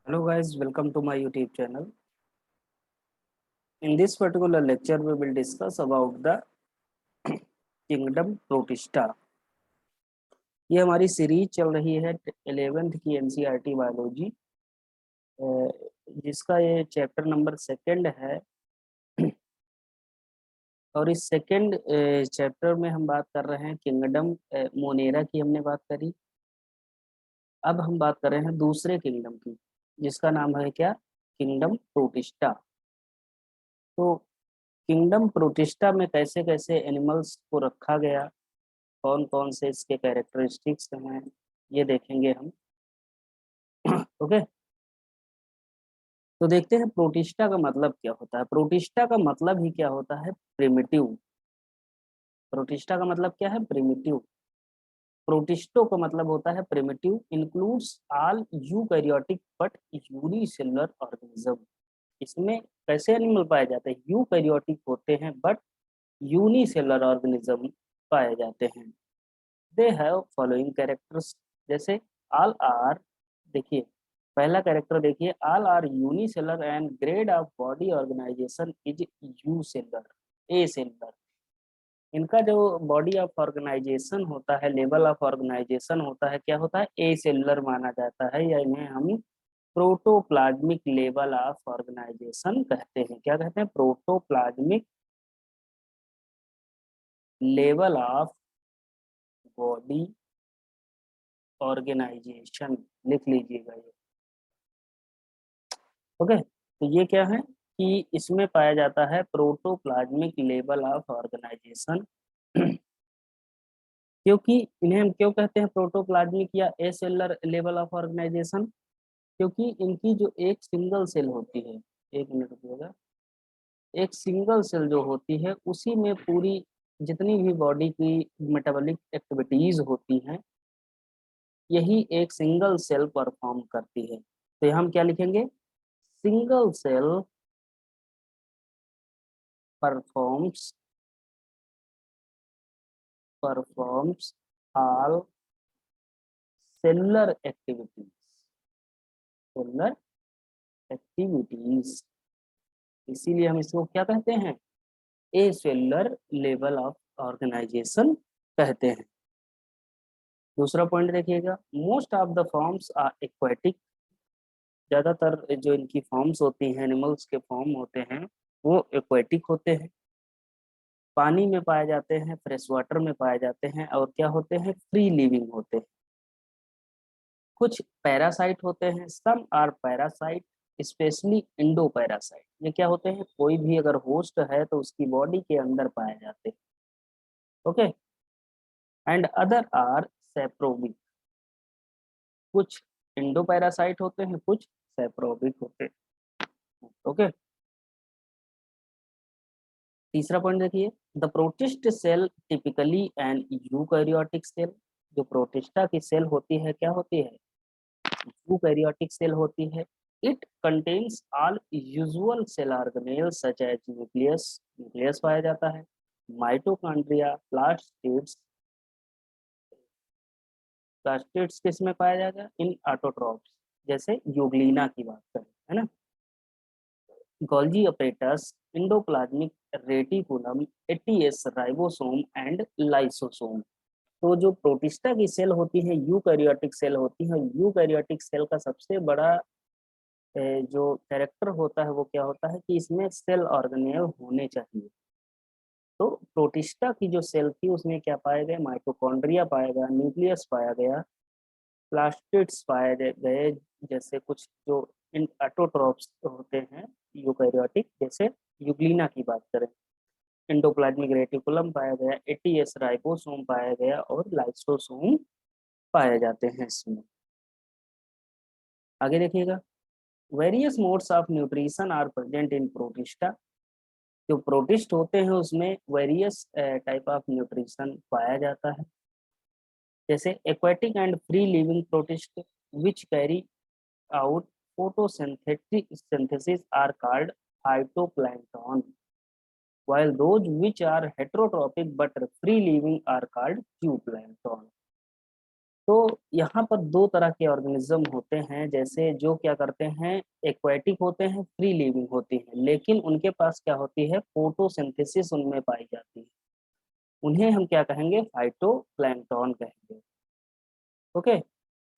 Hello guys, welcome to my YouTube channel. In this particular lecture, we will discuss about the kingdom Protista. ये हमारी series चल रही है 11th की NCERT biology, जिसका ये चैप्टर नंबर सेकंड है। और इस सेकंड चैप्टर में हम बात कर रहे हैं किंगडम मोनेरा की, हमने बात करी। अब हम बात कर रहे हैं दूसरे किंगडम की, जिसका नाम है क्या? Kingdom protista. तो किंगडम प्रोटिस्टा में कैसे कैसे एनिमल्स को रखा गया, कौन कौन से इसके कैरेक्टरिस्टिक्स हैं, ये देखेंगे हम। ओके, तो देखते हैं प्रोटिस्टा का मतलब क्या होता है। प्रोटिस्टा का मतलब ही क्या होता है? प्रिमिटिव। प्रोटिस्टा का मतलब क्या है? प्रिमिटिव। प्रोटिस्टो का मतलब होता है primitive, includes all eukaryotic but unicellular organism. इसमें कैसे एनिमल पाए जाते हैं? यूकैरियोटिक होते हैं बट यूनिसेलुलर ऑर्गेनिज्म पाए जाते हैं। दे हैव फॉलोइंग कैरेक्टर्स, जैसे ऑल आर, देखिए पहला कैरेक्टर देखिए, all are unicellular and grade of body organization is unicellular, acellular. इनका जो बॉडी ऑफ ऑर्गेनाइजेशन होता है, लेवल ऑफ ऑर्गेनाइजेशन होता है, क्या होता है? ए सेलर माना जाता है, या इन्हें हम प्रोटोप्लाज्मिक लेवल ऑफ ऑर्गेनाइजेशन कहते हैं। क्या कहते हैं? Protoplasmic level of body organization, लिख लीजिएगा ये। ओके, तो ये क्या है कि इसमें पाया जाता है प्रोटोप्लाज्मिक लेवल ऑफ ऑर्गेनाइजेशन। क्योंकि इन्हें हम क्यों कहते हैं प्रोटोप्लाज्मिक या एसेलर लेवल ऑफ ऑर्गेनाइजेशन? क्योंकि इनकी जो एक सिंगल सेल होती है, एक मिनट रुकिएगा, एक सिंगल सेल जो होती है उसी में पूरी जितनी भी बॉडी की मेटाबॉलिक एक्टिविटीज होती हैं, यही एक सिंगल सेल परफॉर्म करती है। तो हम क्या लिखेंगे? Single cell performs performs all cellular activities, cellular activities। इसीलिए हम इसको क्या कहते हैं? Acellular level of organization कहते हैं। दूसरा पॉइंट देखिएगा, most of the forms are aquatic. ज्यादातर जो इनकी फॉर्म्स होती हैं, एनिमल्स के फॉर्म होते हैं, वो एक्वाटिक होते हैं, पानी में पाए जाते हैं, फ्रेश वाटर में पाए जाते हैं, और क्या होते हैं? फ्री लिविंग होते हैं। कुछ पैरासाइट होते हैं, some are parasite, specially endoparasite. ये क्या होते हैं? कोई भी अगर होस्ट है तो उसकी बॉडी के अंदर पाए जाते हैं। Okay, and other are saprobic. कुछ इंडो पैरासाइट होते हैं, कुछ सेप्रोबिक होते हैं। ओके, तीसरा पॉइंट देखिए, the protist cell typically an eukaryotic cell. जो प्रोटिस्टा की सेल होती है, क्या होती है? यूकैरियोटिक सेल होती है। It contains all usual cell organelles such as nucleus, nucleus पाया जाता है, माइटोकॉन्ड्रिया, प्लास्टिड्स। प्लास्टिड्स किस में पाया जाएगा? इन ऑटोट्रॉप्स, जैसे यूग्लिना की बात करें, है ना, Golgi apparatus, endoplasmic reticulum, ATS ribosome and lysosome. तो जो प्रोटिस्टा की सेल होती है, यूकैरियोटिक सेल होती है, यूकैरियोटिक सेल का सबसे बड़ा जो कैरेक्टर होता है वो क्या होता है कि इसमें सेल ऑर्गेनेल होने चाहिए। तो प्रोटिस्टा की जो सेल थी उसमें क्या पाया गया? माइटोकॉन्ड्रिया पाया गया, न्यूक्लियस पाया गया, प्लास्टिड्स पाए गए, जैसे कुछ जो इन ऑटोट्रॉप्स होते हैं यूकैरियोटिक, जैसे यूग्लिना की बात करें, एंडोप्लाज्मिक रेटिकुलम पाया गया, एटीएस राइबोसोम पाया गया, और लाइसोसोम पाए जाते हैं इसमें। आगे देखिएगा, various modes of nutrition are present in protista. जो प्रोटिस्ट होते हैं उसमें वेरियस टाइप ऑफ न्यूट्रिशन पाया जाता है, जैसे aquatic and free living protist which carry out photosynthetic synthesis are called phytoplankton, while those which are heterotrophic but free living are called zooplankton। तो यहाँ पर दो तरह के ऑर्गेनिज्म होते हैं, जैसे जो क्या करते हैं, एक्वाटिक होते हैं, फ्री लिविंग होती हैं, लेकिन उनके पास क्या होती है, फोटोसिंथेसिस उनमें पाई जाती है। उन्हें हम क्या कहेंगे, फाइटोप्लैंक्टन कहेंगे। Okay,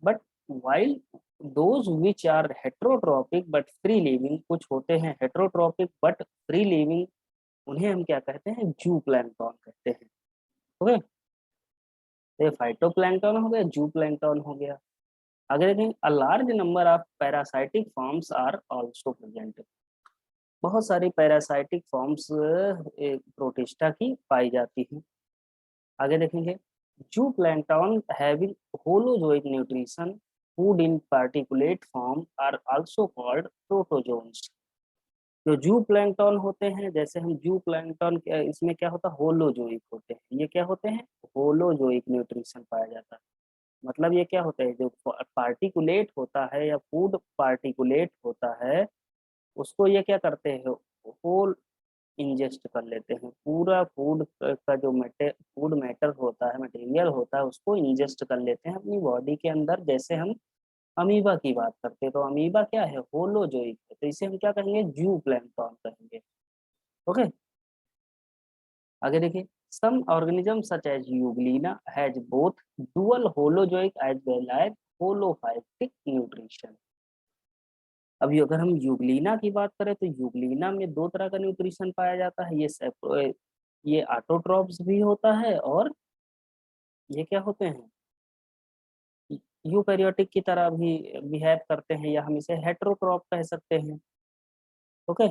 but while those which are heterotrophic but free living, कुछ होते हैं हेट्रोट्रॉपिक बट फ्री लिविंग, उन्हें हम क्या कहते हैं, जू प्लैंक्टन कहते हैं। ओके, तो ये फाइटोप्लैंक्टन हो गया, जू प्लैंक्टन हो गया। आगे देखें, a large number of parasitic forms are also present. बहुत सारी पैरासाइटिक फॉर्म्स प्रोटिस्टा की पाई जाती हैं। आगे देखेंगे, zooplankton having holozoic nutrition food in particulate form are also called protozoans. जो जू प्लैंक्टन होते हैं, जैसे हम जू प्लैंक्टन, इसमें क्या होता है, होलोजोइक होते हैं। ये क्या होते हैं, होलोजोइक न्यूट्रिशन पाया जाता है। मतलब ये क्या होता है, जो पार्टिकुलेट होता है या फूड पार्टिकुलेट होता है, उसको ये क्या करते हैं, होल इंजेस्ट कर लेते हैं। पूरा फूड का जो फूड मैटर होता है, मटेरियल होता है, उसको इंजेस्ट कर लेते हैं अपनी बॉडी के अंदर। जैसे हम अमीबा की बात करते हैं, तो अमीबा क्या है, होलोजोइक है, तो इसे हम क्या कहेंगे, जू प्लैंक्टन कहेंगे। ओके, आगे देखिए, some organism such as euglena has both dual holozoic as well as holophytic nutrition. अभी अगर हम यूग्लिना की बात करें, तो यूग्लिना में दो तरह का न्यूट्रिशन पाया जाता है। ये ऑटोट्रॉप्स भी होता है, और ये क्या होते हैं, यूकैरियोटिक की तरह भी बिहेव करते हैं, या हम इसे हेटेरोट्रॉप कह सकते हैं। ओके,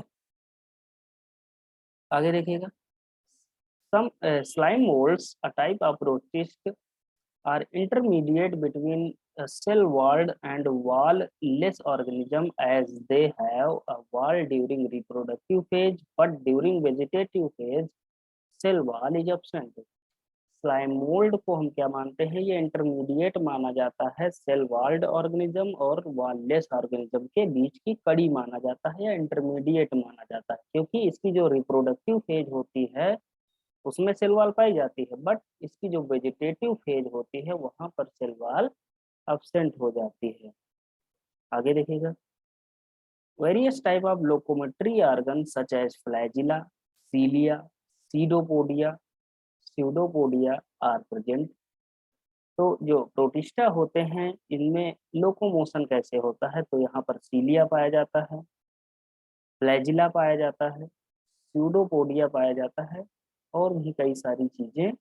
आगे देखिएगा, some slime moulds a type of protist are intermediate between a cell-walled and wall-less organism, as they have a wall during reproductive phase, but during vegetative phase, cell wall is absent. Slime mould को हम क्या मानते हैं, ये intermediate माना जाता है cell walled organism और वॉललेस ऑर्गेनिज्म के बीच की कड़ी माना जाता है, या इंटरमीडिएट माना जाता है, क्योंकि इसकी जो रिप्रोडक्टिव फेज होती है उसमें सेल वॉल पाई जाती है, बट इसकी जो वेजिटेटिव फेज होती है वहां पर सेल वॉल absent हो जाती है। आगे देखिएगा, various type of locomotory organ such as flagella, cilia, pseudopodia, pseudopodia are present. तो जो प्रोटिस्टा होते हैं, इनमें लोकोमोशन कैसे होता है, तो यहाँ पर सीलिया पाया जाता है, फ्लैजिला पाया जाता है, स्यूडोपोडिया पाया जाता है, और भी कई सारी चीजें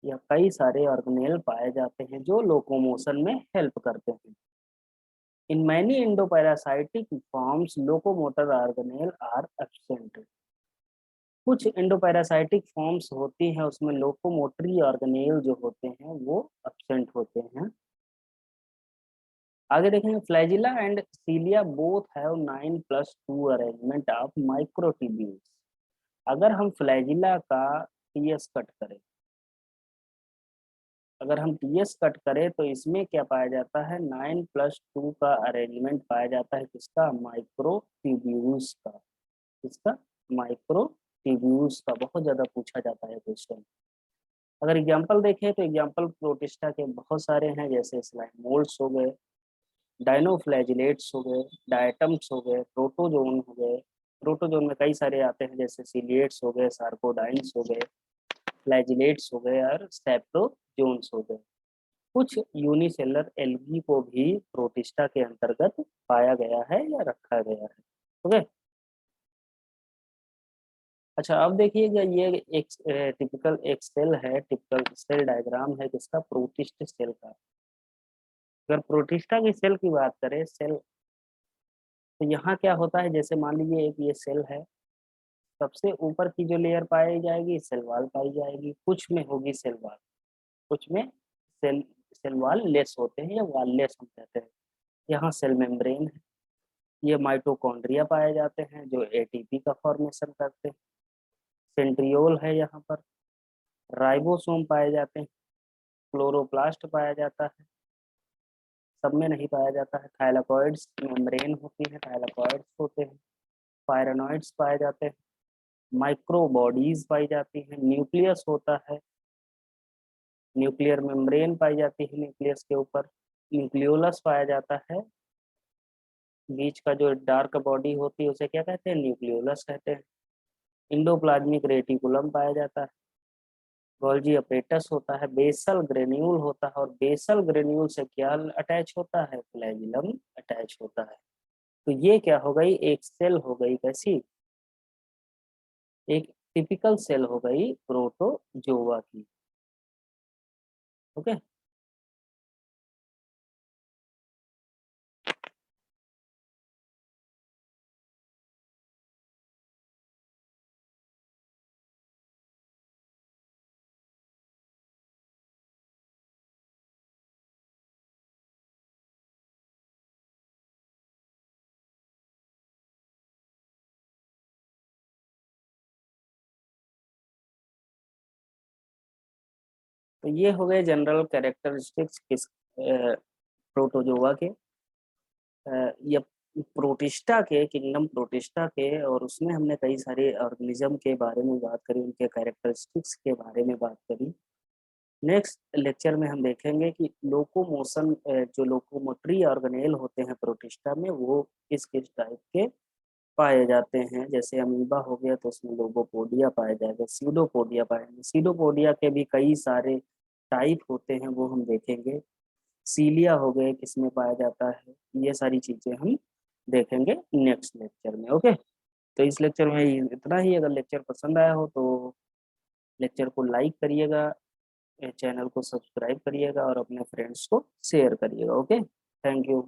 या कई सारे ऑर्गेनेल पाए जाते हैं जो लोकोमोशन में हेल्प करते हैं। In many endoparasitic forms locomotor organelle are absent. कुछ एंडोपैरासाइटिक फॉर्म्स होती हैं, उसमें लोकोमोटरी ऑर्गेनेल जो होते हैं वो एब्सेंट होते हैं। आगे देखेंगे, flagella and cilia both have 9+2 arrangement of microtubules. अगर हम फ्लैजिला का टीएस कट करें, अगर हम टीएस कट करें तो इसमें क्या पाया जाता है, 9+2 का अरेंजमेंट पाया जाता है, किसका, माइक्रोट्यूब्यूल्स का। किसका, माइक्रोट्यूब्यूल्स का। बहुत ज्यादा पूछा जाता है क्वेश्चन। अगर एग्जांपल देखें तो एग्जांपल प्रोटिस्टा के बहुत सारे हैं, जैसे स्लाइमोल्ड्स हो गए, डायनोफ्लैजिलेट्स हो गए, डायटम्स हो गए, प्रोटोजोन हो गए। प्रोटोजोन में कई सारे आते हैं, जैसे सिलिएट्स हो गए, सार्कोडाइन्स हो गए, फ्लैजिलेट्स हो गए, और स्टेप्टोजोन्स हो गए। कुछ यूनिसेलर एल्गी को भी प्रोटिस्टा के अंतर्गत पाया गया है या रखा गया है। ओके, अच्छा अब देखिएगा, ये एक टिपिकल एक सेल है, टिपिकल सेल डायग्राम है किसका, प्रोटिस्ट सेल का। अगर प्रोटिस्टा की सेल की बात करें, सेल, तो यहाँ क्या होता है, जैसे मान लीजिए एक ये सेल है, सबसे ऊपर की जो लेयर पाई जाएगी सेल वॉल पाई जाएगी, कुछ में होगी सेल वॉल, कुछ में सेल वॉल लेस होते हैं या वॉल लेस हम कहते हैं। यहाँ सेल मेम्ब्रेन है, ये माइटोकॉन्ड्रिया पाए जाते हैं जो एटीपी का फॉर्मेशन करते हैं, सेंट्रियोल है यहाँ पर, राइबोसोम पाए जाते हैं, क्लोरोप्लास्ट पाया जाता है, सब में नहीं पाया जाता है, थाइलाकॉइड्स मेम्ब्रेन होती है, थाइलाकॉइड्स होते हैं, पायरानॉइड्स पाए जाते हैं, माइक्रो बॉडीज पाई जाती हैं, न्यूक्लियस होता है, न्यूक्लियर मेम्ब्रेन पाई जाती है न्यूक्लियस के ऊपर, न्यूक्लियोलस पाया जाता है, बीच का जो डार्क बॉडी होती है उसे क्या कहते हैं, न्यूक्लियोलस कहते हैं। इंडोप्लाज्मिक रेटिकुलम पाया जाता है, गोल्जी अपरेटस होता है, बेसल ग्रेन्यूल होता है, और बेसल ग्रेन्यूल से क्या अटैच होता है, फ्लैजिलम अटैच होता है। तो ये क्या हो गई, एक सेल हो गई कैसी, एक टिपिकल सेल हो गई प्रोटोजोआ की। ओके। तो ये हो गए जनरल कैरेक्टरिस्टिक्स किस प्रोटोजोआ के। ये प्रोटिस्टा के, किंगडम प्रोटिस्टा के, और उसमें हमने कई सारे ऑर्गेनिज्म के बारे में बात करी, उनके कैरेक्टरिस्टिक्स के बारे में बात करी। नेक्स्ट लेक्चर में हम देखेंगे कि लोकोमोशन, जो लोकोमोटरी ऑर्गेनेल होते हैं प्रोटिस्टा में, वो किस किस टाइप के पाए जाते हैं। जैसे अमीबा हो गया तो उसमें लोगोपोडिया पाया जाएगा, सीडोपोडिया पाएंगे, सीडोपोडिया के भी कई सारे टाइप होते हैं वो हम देखेंगे। सीलिया हो गए किसमें पाया जाता है, ये सारी चीजें हम देखेंगे नेक्स्ट लेक्चर में। ओके। तो इस लेक्चर में इतना ही। अगर लेक्चर पसंद आया हो तो लेक्चर को लाइक करिएगा, चैनल को सब्सक्राइब करिएगा और अपने फ्रेंड्स को शेयर करिएगा। Okay, thank you.